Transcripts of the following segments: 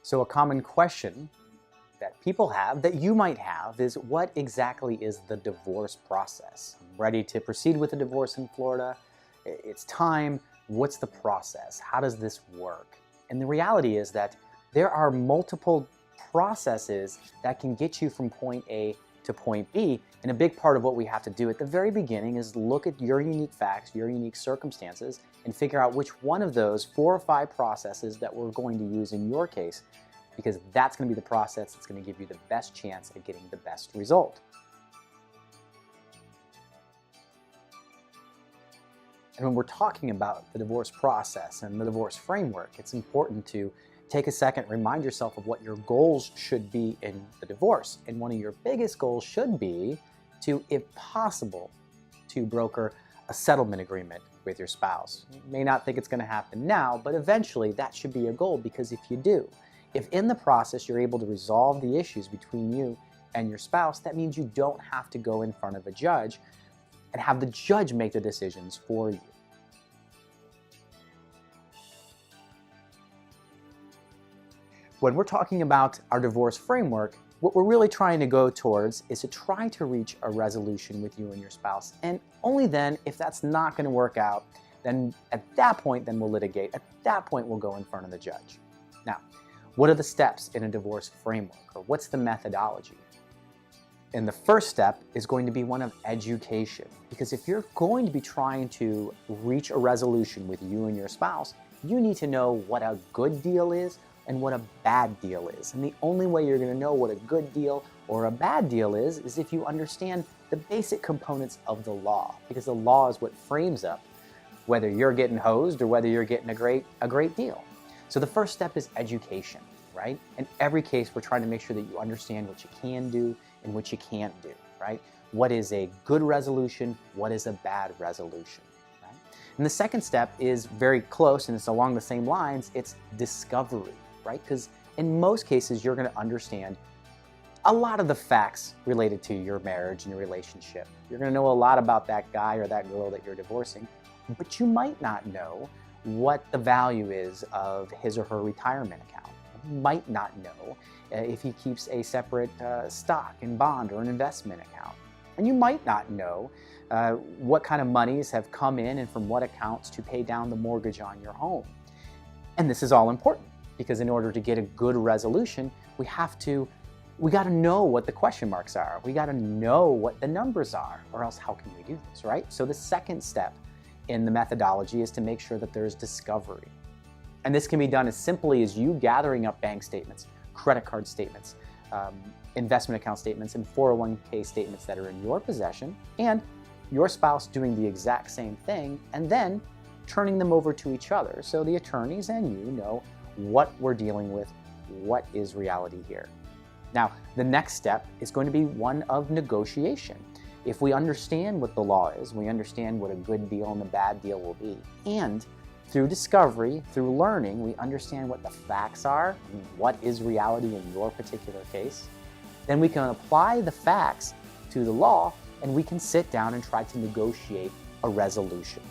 So a common question that people have, that you might have, is what exactly is the divorce process? I'm ready to proceed with a divorce in Florida. It's time. What's the process? How does this work? And the reality is that there are multiple processes that can get you from point A to point B. And a big part of what we have to do at the very beginning is look at your unique facts, your unique circumstances, and figure out which one of those 4 or 5 processes that we're going to use in your case, because that's going to be the process that's going to give you the best chance at getting the best result. And when we're talking about the divorce process and the divorce framework, it's important to take a second, remind yourself of what your goals should be in the divorce. And one of your biggest goals should be to, if possible, to broker a settlement agreement with your spouse. You may not think it's going to happen now, but eventually that should be your goal, because if you do, if in the process you're able to resolve the issues between you and your spouse, that means you don't have to go in front of a judge and have the judge make the decisions for you. When we're talking about our divorce framework, what we're really trying to go towards is to try to reach a resolution with you and your spouse. And only then, if that's not going to work out, then at that point, then we'll litigate. At that point, we'll go in front of the judge. Now, what are the steps in a divorce framework, or what's the methodology? And the first step is going to be one of education, because if you're going to be trying to reach a resolution with you and your spouse, you need to know what a good deal is and what a bad deal is. And the only way you're going to know what a good deal or a bad deal is if you understand the basic components of the law, because the law is what frames up whether you're getting hosed or whether you're getting a great deal. So the first step is education, right? In every case, we're trying to make sure that you understand what you can do and what you can't do, right? What is a good resolution? What is a bad resolution? Right? And the second step is very close, and it's along the same lines. It's discovery, right? Because in most cases, you're going to understand a lot of the facts related to your marriage and your relationship. You're going to know a lot about that guy or that girl that you're divorcing, but you might not know what the value is of his or her retirement account. You might not know if he keeps a separate stock and bond or an investment account. And you might not know what kind of monies have come in and from what accounts to pay down the mortgage on your home. And this is all important, because in order to get a good resolution, we got to know what the question marks are. We got to know what the numbers are, or else how can we do this, right? So the second step in the methodology is to make sure that there's discovery. And this can be done as simply as you gathering up bank statements, credit card statements, investment account statements, and 401k statements that are in your possession, and your spouse doing the exact same thing, and then turning them over to each other so the attorneys and you know what we're dealing with, what is reality here. Now, the next step is going to be one of negotiation. If we understand what the law is, we understand what a good deal and a bad deal will be, and through discovery, through learning, we understand what the facts are and what is reality in your particular case, then we can apply the facts to the law and we can sit down and try to negotiate a resolution.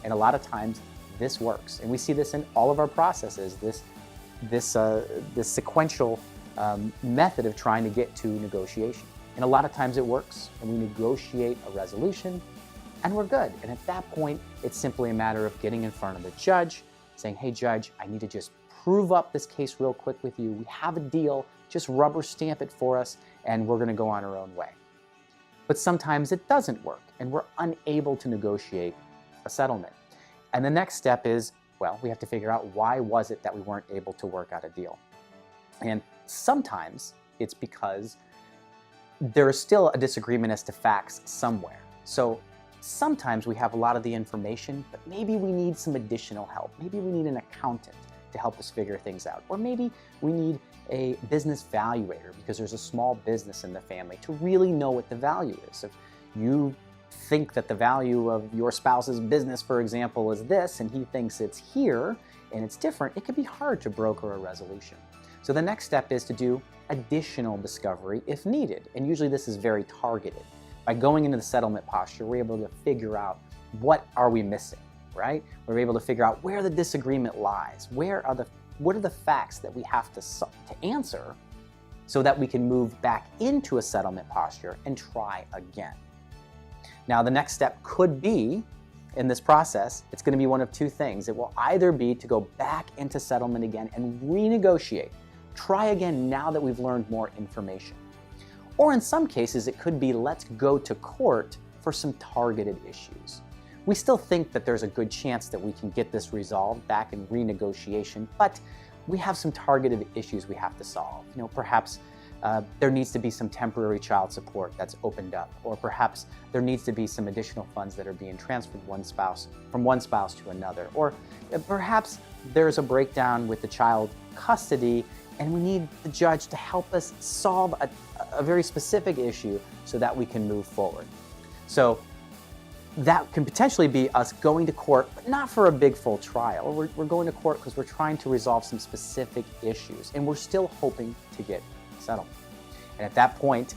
And a lot of times this works. And we see this in all of our processes, this sequential method of trying to get to negotiation. And a lot of times it works, and we negotiate a resolution, and we're good. And at that point, it's simply a matter of getting in front of the judge, saying, hey, judge, I need to just prove up this case real quick with you. We have a deal, just rubber stamp it for us, and we're going to go on our own way. But sometimes it doesn't work, and we're unable to negotiate a settlement. And the next step is, well, we have to figure out why was it that we weren't able to work out a deal. And sometimes it's because there is still a disagreement as to facts somewhere. So sometimes we have a lot of the information, but maybe we need some additional help. Maybe we need an accountant to help us figure things out. Or maybe we need a business valuator because there's a small business in the family to really know what the value is. If you think that the value of your spouse's business, for example, is this, and he thinks it's here and it's different, it can be hard to broker a resolution. So the next step is to do additional discovery if needed, and usually this is very targeted. By going into the settlement posture, we're able to figure out what are we missing, right? We're able to figure out where the disagreement lies, where are What are the facts that we have to answer so that we can move back into a settlement posture and try again? Now, the next step could be, in this process, it's going to be one of two things. It will either be to go back into settlement again and renegotiate, try again now that we've learned more information. Or in some cases, it could be let's go to court for some targeted issues. We still think that there's a good chance that we can get this resolved back in renegotiation, but we have some targeted issues we have to solve. Perhaps there needs to be some temporary child support that's opened up, or perhaps there needs to be some additional funds that are being transferred from one spouse to another, or perhaps there's a breakdown with the child custody and we need the judge to help us solve a very specific issue so that we can move forward. So that can potentially be us going to court, but not for a big full trial. We're going to court because we're trying to resolve some specific issues, and we're still hoping to get settlement. And at that point,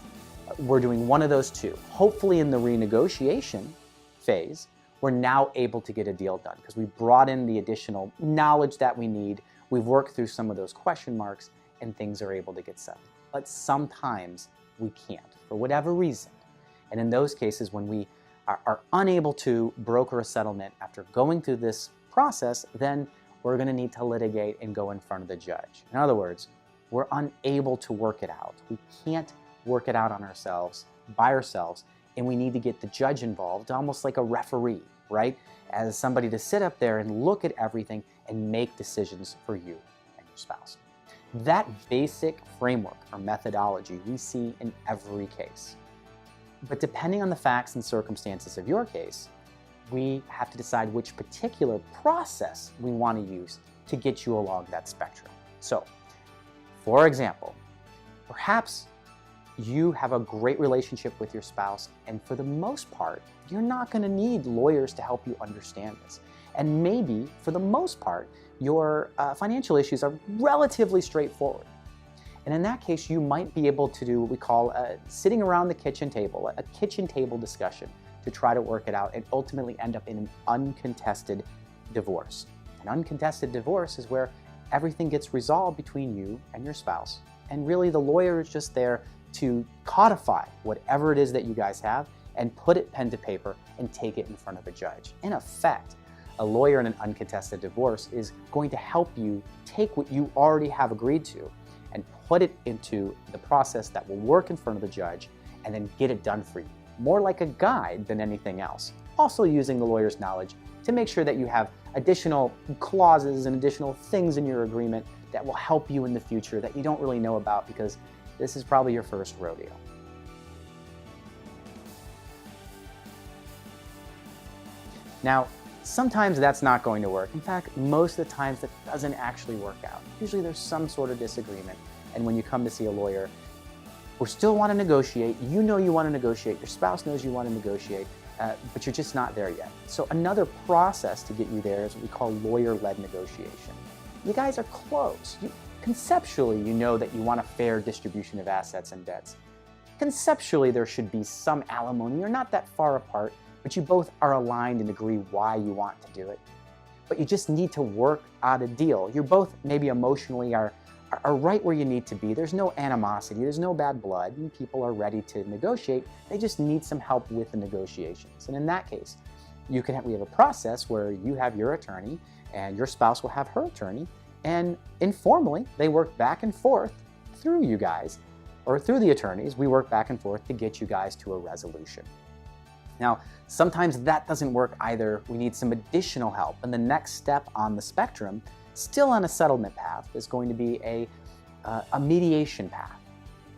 we're doing one of those two. Hopefully in the renegotiation phase, we're now able to get a deal done because we brought in the additional knowledge that we need. We've worked through some of those question marks and things are able to get settled. But sometimes we can't for whatever reason. And in those cases, when we are unable to broker a settlement after going through this process, then we're going to need to litigate and go in front of the judge. In other words, we're unable to work it out. We can't work it out by ourselves, and we need to get the judge involved, almost like a referee, right? As somebody to sit up there and look at everything and make decisions for you and your spouse. That basic framework or methodology we see in every case. But depending on the facts and circumstances of your case, we have to decide which particular process we want to use to get you along that spectrum. So, for example, perhaps you have a great relationship with your spouse, and for the most part, you're not going to need lawyers to help you understand this. And maybe, for the most part, your financial issues are relatively straightforward. And in that case, you might be able to do what we call sitting around the kitchen table, a kitchen table discussion to try to work it out and ultimately end up in an uncontested divorce. An uncontested divorce is where everything gets resolved between you and your spouse. And really the lawyer is just there to codify whatever it is that you guys have and put it pen to paper and take it in front of a judge. In effect, a lawyer in an uncontested divorce is going to help you take what you already have agreed to and put it into the process that will work in front of the judge and then get it done for you. More like a guide than anything else. Also using the lawyer's knowledge to make sure that you have additional clauses and additional things in your agreement that will help you in the future that you don't really know about because this is probably your first rodeo. Now, sometimes that's not going to work. In fact, most of the times that doesn't actually work out. Usually there's some sort of disagreement, and when you come to see a lawyer, we still want to negotiate. You know you want to negotiate. Your spouse knows you want to negotiate, but you're just not there yet. So another process to get you there is what we call lawyer-led negotiation. You guys are close. Conceptually, you know that you want a fair distribution of assets and debts. Conceptually, there should be some alimony. You're not that far apart, but you both are aligned and agree why you want to do it. But you just need to work out a deal. You're both maybe emotionally are right where you need to be. There's no animosity, there's no bad blood, and people are ready to negotiate. They just need some help with the negotiations. And in that case, we have a process where you have your attorney and your spouse will have her attorney, and informally, they work back and forth through you guys, or through the attorneys, we work back and forth to get you guys to a resolution. Now, sometimes that doesn't work either. We need some additional help. And the next step on the spectrum, still on a settlement path, is going to be a mediation path.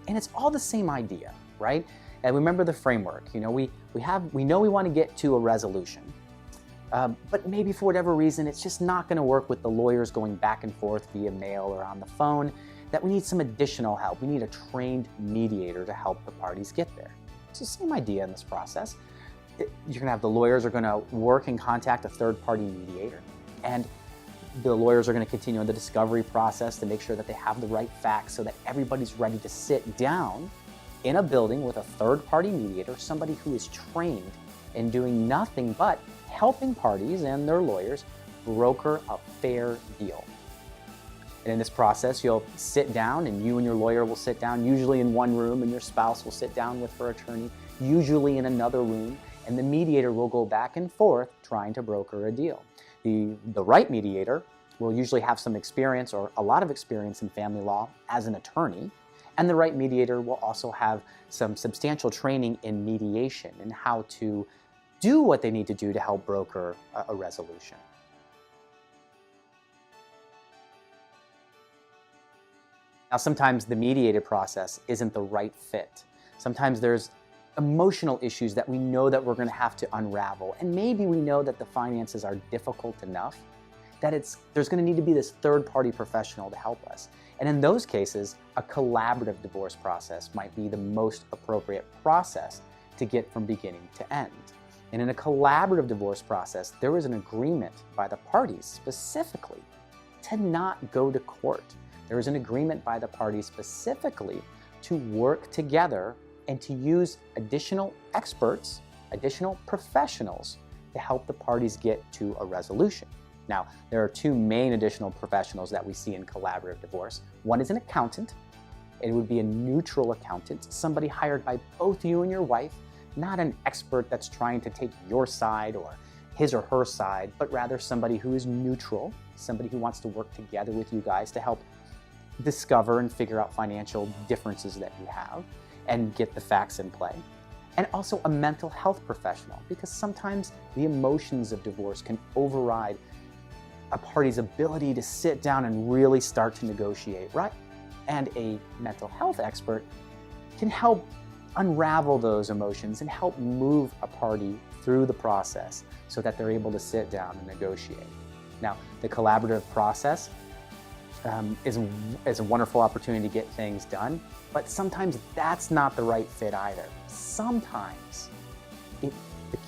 And it's all the same idea, right? And remember the framework. You know, we know we want to get to a resolution, but maybe for whatever reason, it's just not going to work with the lawyers going back and forth via mail or on the phone, that we need some additional help. We need a trained mediator to help the parties get there. It's the same idea in this process. You're going to have the lawyers are going to work and contact a third-party mediator, and the lawyers are going to continue on the discovery process to make sure that they have the right facts so that everybody's ready to sit down in a building with a third-party mediator, somebody who is trained in doing nothing but helping parties and their lawyers broker a fair deal. And in this process, you'll sit down, and you and your lawyer will sit down, usually in one room, and your spouse will sit down with her attorney, usually in another room, and the mediator will go back and forth trying to broker a deal. The right mediator will usually have some experience or a lot of experience in family law as an attorney, and the right mediator will also have some substantial training in mediation and how to do what they need to do to help broker a resolution. Now, sometimes the mediated process isn't the right fit. Sometimes there's emotional issues that we know that we're going to have to unravel, and maybe we know that the finances are difficult enough that there's going to need to be this third-party professional to help us. And in those cases, a collaborative divorce process might be the most appropriate process to get from beginning to end. And in a collaborative divorce process, there is an agreement by the parties specifically to not go to court. There is an agreement by the parties specifically to work together and to use additional experts, additional professionals to help the parties get to a resolution. Now, there are two main additional professionals that we see in collaborative divorce. One is an accountant. It would be a neutral accountant, somebody hired by both you and your wife, not an expert that's trying to take your side or his or her side, but rather somebody who is neutral, somebody who wants to work together with you guys to help discover and figure out financial differences that you have and get the facts in play. And also a mental health professional, because sometimes the emotions of divorce can override a party's ability to sit down and really start to negotiate, right? And a mental health expert can help unravel those emotions and help move a party through the process so that they're able to sit down and negotiate. Now, the collaborative process is a wonderful opportunity to get things done, but sometimes that's not the right fit either. Sometimes the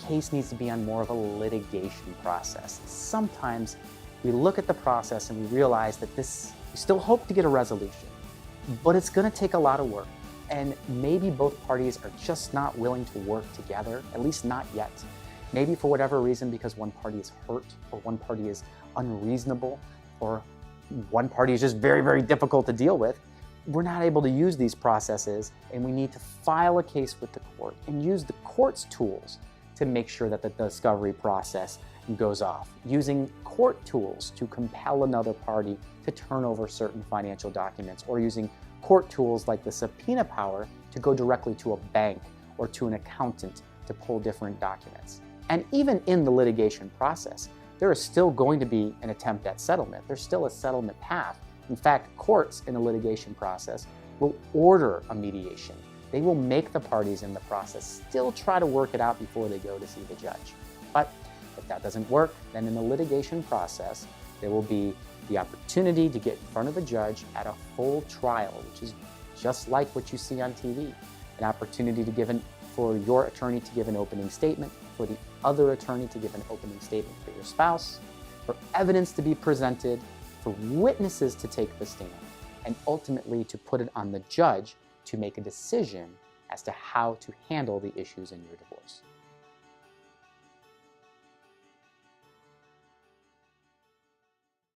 case needs to be on more of a litigation process. Sometimes we look at the process and we realize that we still hope to get a resolution, but it's going to take a lot of work. And maybe both parties are just not willing to work together, at least not yet. Maybe for whatever reason, because one party is hurt, or one party is unreasonable, or one party is just very, very difficult to deal with. We're not able to use these processes, and we need to file a case with the court and use the court's tools to make sure that the discovery process goes off, using court tools to compel another party to turn over certain financial documents, or using court tools like the Subpoena Power to go directly to a bank or to an accountant to pull different documents. And even in the litigation process, there is still going to be an attempt at settlement. There's still a settlement path. In fact, courts in a litigation process will order a mediation. They will make the parties in the process still try to work it out before they go to see the judge. But if that doesn't work, then in the litigation process, there will be the opportunity to get in front of a judge at a full trial, which is just like what you see on TV. An opportunity for your attorney to give an opening statement, for the other attorney to give an opening statement for your spouse, for evidence to be presented, for witnesses to take the stand, and ultimately to put it on the judge to make a decision as to how to handle the issues in your divorce.